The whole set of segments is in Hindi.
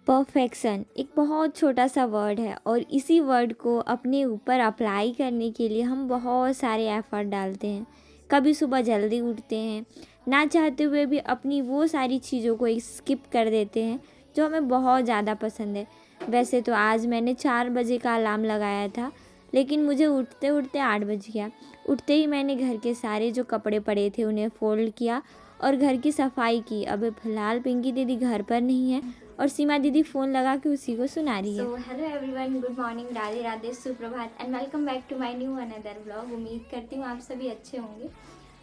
परफेक्शन एक बहुत छोटा सा वर्ड है और इसी वर्ड को अपने ऊपर अप्लाई करने के लिए हम बहुत सारे एफ़र्ट डालते हैं। कभी सुबह जल्दी उठते हैं, ना चाहते हुए भी अपनी वो सारी चीज़ों को स्किप कर देते हैं जो हमें बहुत ज़्यादा पसंद है। वैसे तो आज मैंने 4 बजे का अलार्म लगाया था, लेकिन मुझे उठते उठते 8 बज गया। उठते ही मैंने घर के सारे जो कपड़े पड़े थे उन्हें फ़ोल्ड किया और घर की सफाई की। अभी फ़िलहाल पिंकी दीदी घर पर नहीं है और सीमा दीदी फ़ोन लगा के उसी को सुना रही है। So hello everyone, good morning, Radhe Radhe, सुप्रभात and welcome back to my new another vlog. उम्मीद करती हूँ आप सभी अच्छे होंगे।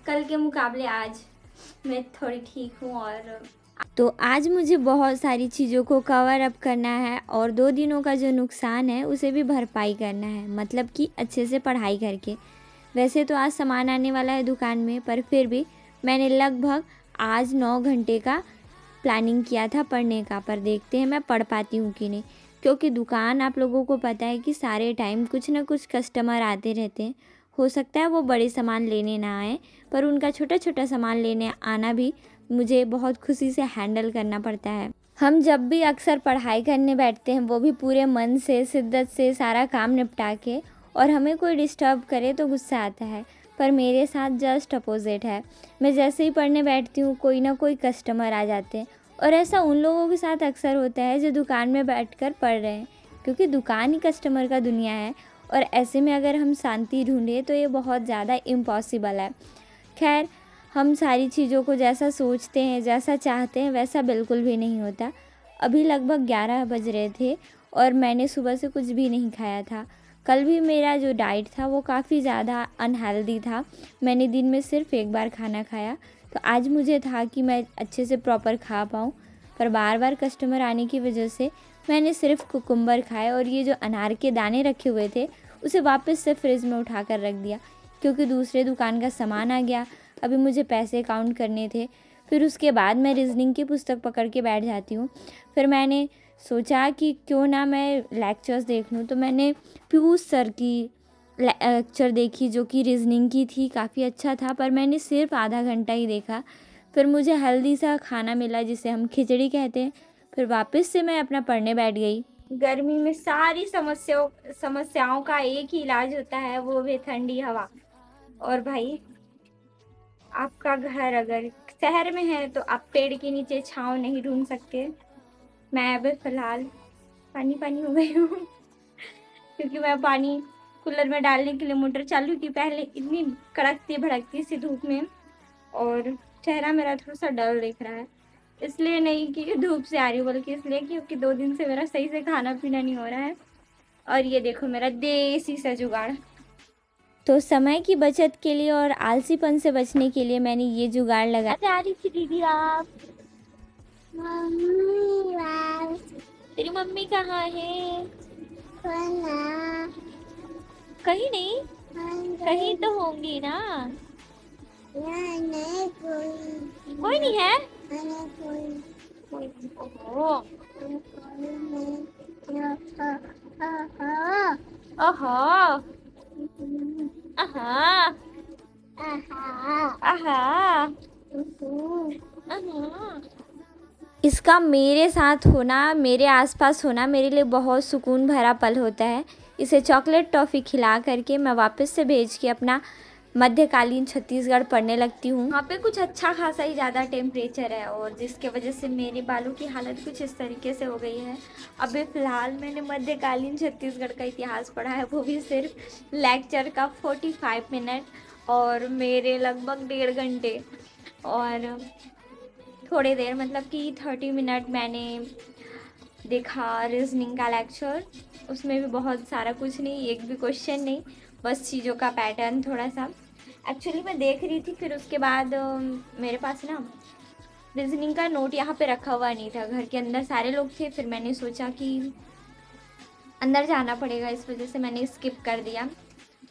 कल के मुकाबले आज मैं थोड़ी ठीक हूँ और तो आज मुझे बहुत सारी चीज़ों को कवर अप करना है और 2 दिनों का जो नुकसान है उसे भी भरपाई करना है, मतलब कि अच्छे से पढ़ाई करके। वैसे तो आज सामान आने वाला है दुकान में, पर फिर भी मैंने लगभग आज 9 घंटे का प्लानिंग किया था पढ़ने का, पर देखते हैं मैं पढ़ पाती हूँ कि नहीं। क्योंकि दुकान आप लोगों को पता है कि सारे टाइम कुछ ना कुछ कस्टमर आते रहते हैं। हो सकता है वो बड़े सामान लेने ना आए, पर उनका छोटा छोटा सामान लेने आना भी मुझे बहुत खुशी से हैंडल करना पड़ता है। हम जब भी अक्सर पढ़ाई करने बैठते हैं वो भी पूरे मन से, शिद्दत से सारा काम निपटा के, और हमें कोई डिस्टर्ब करे तो गुस्सा आता है। पर मेरे साथ जस्ट अपोजिट है। मैं जैसे ही पढ़ने बैठती हूँ कोई ना कोई कस्टमर आ जाते हैं, और ऐसा उन लोगों के साथ अक्सर होता है जो दुकान में बैठकर पढ़ रहे हैं, क्योंकि दुकान ही कस्टमर का दुनिया है। और ऐसे में अगर हम शांति ढूंढें तो ये बहुत ज़्यादा इम्पॉसिबल है। खैर, हम सारी चीज़ों को जैसा सोचते हैं, जैसा चाहते हैं, वैसा बिल्कुल भी नहीं होता। अभी लगभग 11 बज रहे थे और मैंने सुबह से कुछ भी नहीं खाया था। कल भी मेरा जो डाइट था वो काफ़ी ज़्यादा अनहेल्दी था। मैंने दिन में सिर्फ़ एक बार खाना खाया, तो आज मुझे था कि मैं अच्छे से प्रॉपर खा पाऊँ, पर बार बार कस्टमर आने की वजह से मैंने सिर्फ़ कुकुम्बर खाए और ये जो अनार के दाने रखे हुए थे उसे वापस से फ्रिज में उठा कर रख दिया, क्योंकि दूसरे दुकान का सामान आ गया। अभी मुझे पैसे काउंट करने थे, फिर उसके बाद मैं रीज़निंग की पुस्तक पकड़ के बैठ जाती हूँ। फिर मैंने सोचा कि क्यों ना मैं लेक्चर्स देख लूँ, तो मैंने पीयूष सर की लेक्चर देखी जो कि रीज़निंग की थी। काफ़ी अच्छा था, पर मैंने सिर्फ आधा घंटा ही देखा। फिर मुझे हेल्दी सा खाना मिला जिसे हम खिचड़ी कहते हैं। फिर वापस से मैं अपना पढ़ने बैठ गई। गर्मी में सारी समस्याओं का एक ही इलाज होता है, वो भी ठंडी हवा। और भाई, आपका घर अगर शहर में है तो आप पेड़ के नीचे छांव नहीं ढूंढ सकते। मैं अभी फिलहाल पानी पानी हो गई हूँ क्योंकि मैं पानी कूलर में डालने के लिए मोटर चालू की, पहले इतनी कड़कती भड़कती सी धूप में, और चेहरा मेरा थोड़ा सा डल दिख रहा है। इसलिए नहीं कि धूप से आ रही हूँ, बल्कि इसलिए क्योंकि 2 दिन से मेरा सही से खाना पीना नहीं हो रहा है। और ये देखो मेरा देसी सा जुगाड़। तो समय की बचत के लिए और आलसीपन से बचने के लिए मैंने ये जुगाड़ लगाया। अच्छा, आ रही थी दीदी आप? मम्मी वाल तेरी मम्मी कहाँ है? खाना कहीं नहीं, कहीं तो होंगी ना। नहीं कोई कोई नहीं है? नहीं कोई ओहो, आहा ओहो, आहा, आहा, आहा। इसका मेरे साथ होना, मेरे आसपास होना मेरे लिए बहुत सुकून भरा पल होता है। इसे चॉकलेट टॉफ़ी खिला करके मैं वापस से भेज के अपना मध्यकालीन छत्तीसगढ़ पढ़ने लगती हूँ। वहाँ पे कुछ अच्छा खासा ही ज़्यादा टेम्परेचर है, और जिसके वजह से मेरे बालों की हालत कुछ इस तरीके से हो गई है। अभी फ़िलहाल मैंने मध्यकालीन छत्तीसगढ़ का इतिहास पढ़ा है, वो भी सिर्फ लेक्चर का 45 मिनट, और मेरे लगभग 1.5 घंटे, और थोड़ी देर मतलब कि 30 मिनट मैंने देखा रीजनिंग का लेक्चर। उसमें भी बहुत सारा कुछ नहीं, एक भी क्वेश्चन नहीं, बस चीज़ों का पैटर्न थोड़ा सा एक्चुअली मैं देख रही थी। फिर उसके बाद मेरे पास ना रीजनिंग का नोट यहाँ पे रखा हुआ नहीं था, घर के अंदर सारे लोग थे। फिर मैंने सोचा कि अंदर जाना पड़ेगा, इस वजह से मैंने स्किप कर दिया।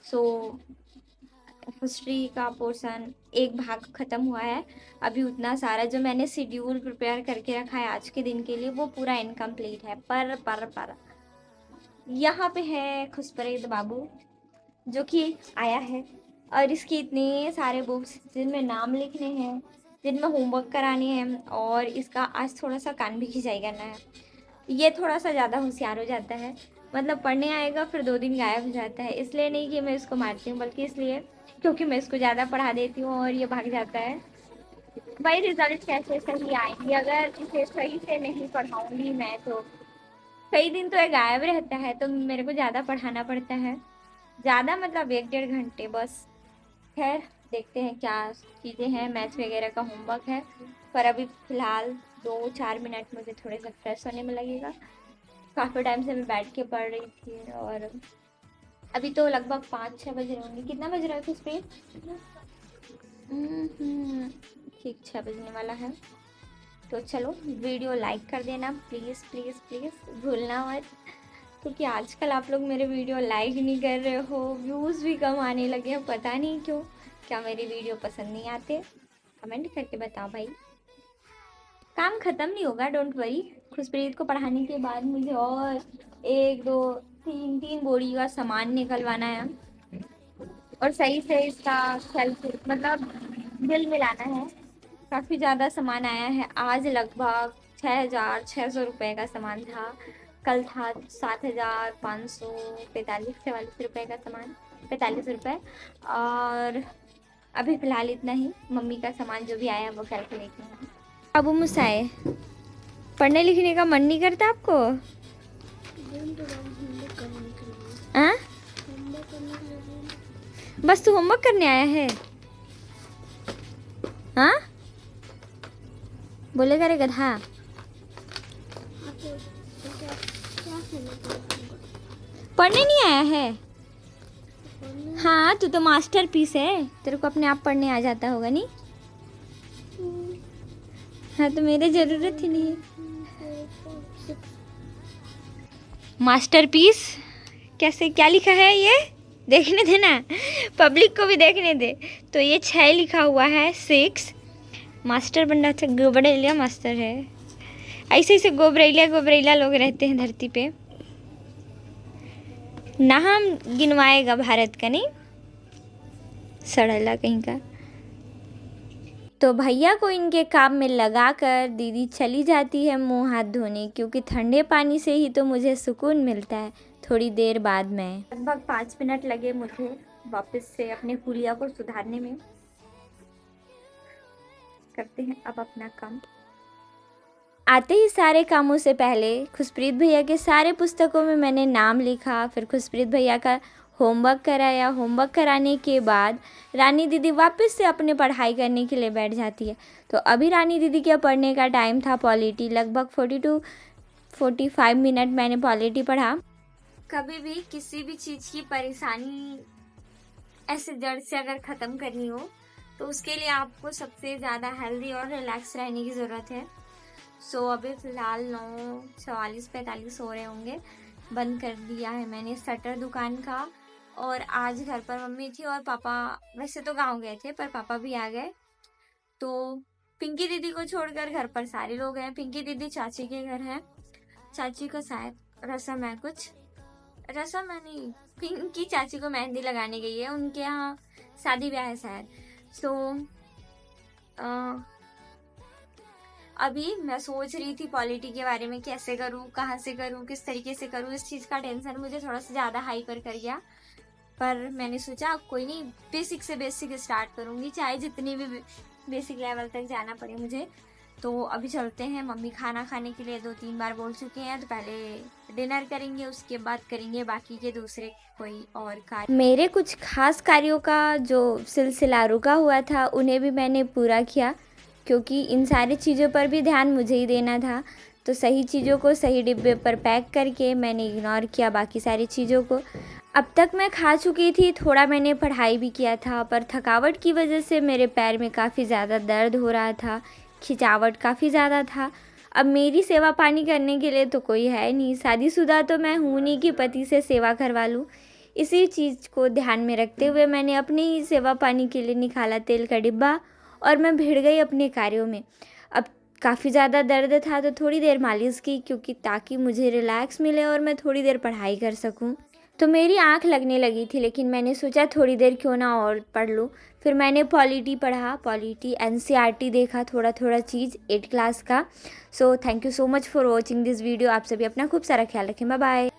सो हिस्ट्री का पोर्शन एक भाग ख़त्म हुआ है। अभी उतना सारा जो मैंने शेड्यूल प्रिपेयर करके रखा है आज के दिन के लिए, वो पूरा इनकम्प्लीट है। पर यहाँ पे है खुशपरीद बाबू, जो कि आया है, और इसके इतने सारे बुक्स जिनमें नाम लिखने हैं, जिनमें होमवर्क कराने हैं, और इसका आज थोड़ा सा कान भी खिंचाई करना है। ये थोड़ा सा ज़्यादा होशियार हो जाता है, मतलब पढ़ने आएगा फिर 2 दिन गायब हो जाता है। इसलिए नहीं कि मैं इसको मारती हूँ, बल्कि इसलिए क्योंकि मैं इसको ज़्यादा पढ़ा देती हूँ और ये भाग जाता है। भाई रिजल्ट कैसे सही आएंगे अगर इसे सही से नहीं पढ़ाऊंगी मैं, तो कई दिन तो ये गायब रहता है, तो मेरे को ज़्यादा पढ़ाना पड़ता है। ज़्यादा मतलब 1-1.5 घंटे बस। खैर देखते हैं क्या चीज़ें हैं, मैथ्स वगैरह का होमवर्क है, पर अभी फ़िलहाल 2-4 मिनट मुझे थोड़े सा फ्रेश होने में लगेगा। काफ़ी टाइम से मैं बैठ के पढ़ रही थी और अभी तो लगभग 5-6 बज रहे होंगे। कितना बज रहा है फिर पे? ठीक 6 बजने वाला है। तो चलो वीडियो लाइक कर देना प्लीज़ प्लीज़ प्लीज़, भूलना मत, क्योंकि आजकल आप लोग मेरे वीडियो लाइक नहीं कर रहे हो, व्यूज़ भी कम आने लगे हैं, पता नहीं क्यों। क्या मेरे वीडियो पसंद नहीं आते? कमेंट करके बताओ भाई। काम ख़त्म नहीं होगा, डोंट वरी। खुशप्रीत को पढ़ाने के बाद मुझे और 1-2-3 बोरी का सामान निकलवाना है और सही से इसका सेल्फ मतलब बिल मिलाना है। काफ़ी ज़्यादा सामान आया है आज, लगभग 6,600 रुपये का सामान था। कल था 7,545 रुपये का सामान, 45 रुपये। और अभी फ़िलहाल इतना ही। मम्मी का सामान जो भी आया वो कल के लेके आऊँगी। बाबू मुसाए, पढ़ने लिखने का मन नहीं करता आपको? हाँ, बस तू होमवर्क करने आया है? हाँ, बोलेगा रे गधा। पढ़ने नहीं आया है? हाँ, तू तो मास्टर पीस है, तेरे को अपने आप पढ़ने आ जाता होगा नहीं? हाँ, तो मेरे ज़रूरत ही नहीं है। मास्टर पीस कैसे, क्या लिखा है ये? देखने दे ना, पब्लिक को भी देखने दे। तो ये 6 लिखा हुआ है, 6। मास्टर बनना अच्छा, गोबरेलिया मास्टर है। ऐसे ऐसे गोबरेलिया लोग रहते हैं धरती पे। नाम गिनवाएगा भारत का नहीं, सड़ला कहीं का। तो भैया को इनके काम में लगाकर दीदी चली जाती है मुंह हाथ धोने, क्योंकि ठंडे पानी से ही तो मुझे सुकून मिलता है थोड़ी देर बाद में। लगभग 5 मिनट लगे मुझे वापस से अपने हुलिया को सुधारने में। करते हैं अब अपना काम। आते ही सारे कामों से पहले खुशप्रीत भैया के सारे पुस्तकों में मैंने नाम लिखा, फिर खुशप्रीत भैया का होमवर्क कराया। होमवर्क कराने के बाद रानी दीदी वापस से अपने पढ़ाई करने के लिए बैठ जाती है। तो अभी रानी दीदी के पढ़ने का टाइम था पॉलिटी, लगभग 40-45 मिनट मैंने पॉलिटी पढ़ा। कभी भी किसी भी चीज़ की परेशानी ऐसे जड़ से अगर ख़त्म करनी हो तो उसके लिए आपको सबसे ज़्यादा हेल्दी और रिलैक्स रहने की ज़रूरत है। सो अभी फ़िलहाल 9:44-45 हो रहे होंगे। बंद कर दिया है मैंने शटर दुकान का, और आज घर पर मम्मी थी और पापा वैसे तो गांव गए थे, पर पापा भी आ गए। तो पिंकी दीदी को छोड़कर घर पर सारे लोग हैं। पिंकी दीदी चाची के घर है, चाची को शायद रसम है, कुछ रसम है नहीं, पिंकी चाची को मेहंदी लगाने गई है, उनके यहाँ शादी ब्याह है शायद। सो अभी मैं सोच रही थी पॉलिटी के बारे में, कैसे करूँ, कहाँ से करूँ, किस तरीके से करूँ। इस चीज़ का टेंशन मुझे थोड़ा सा ज़्यादा हाइपर कर गया, पर मैंने सोचा कोई नहीं, बेसिक से बेसिक स्टार्ट करूँगी, चाहे जितनी भी बेसिक लेवल तक जाना पड़े मुझे। तो अभी चलते हैं। मम्मी खाना खाने के लिए 2-3 बार बोल चुके हैं, तो पहले डिनर करेंगे, उसके बाद करेंगे बाकी के दूसरे कोई और कार्य। मेरे कुछ खास कार्यों का जो सिलसिला रुका हुआ था उन्हें भी मैंने पूरा किया, क्योंकि इन सारी चीज़ों पर भी ध्यान मुझे ही देना था। तो सही चीज़ों को सही डिब्बे पर पैक करके मैंने इग्नोर किया बाकी सारी चीज़ों को। अब तक मैं खा चुकी थी, थोड़ा मैंने पढ़ाई भी किया था, पर थकावट की वजह से मेरे पैर में काफ़ी ज़्यादा दर्द हो रहा था, खिंचावट काफ़ी ज़्यादा था। अब मेरी सेवा पानी करने के लिए तो कोई है नहीं, शादीशुदा तो मैं हूँ नहीं कि पति से सेवा करवा लूँ। इसी चीज़ को ध्यान में रखते हुए मैंने अपनी ही सेवा पानी के लिए निकाला तेल का डिब्बा और मैं भिड़ गई अपने कार्यों में। अब काफ़ी ज़्यादा दर्द था तो थोड़ी देर मालिश की, क्योंकि ताकि मुझे रिलैक्स मिले और मैं थोड़ी देर पढ़ाई कर सकूं। तो मेरी आँख लगने लगी थी, लेकिन मैंने सोचा थोड़ी देर क्यों ना और पढ़ लूँ। फिर मैंने पॉलिटी पढ़ा, पॉलिटी एनसीईआरटी देखा, थोड़ा थोड़ा चीज़ 8 क्लास का। So thank you so much for watching this video. आप सभी अपना खूब सारा ख्याल रखें। Bye bye.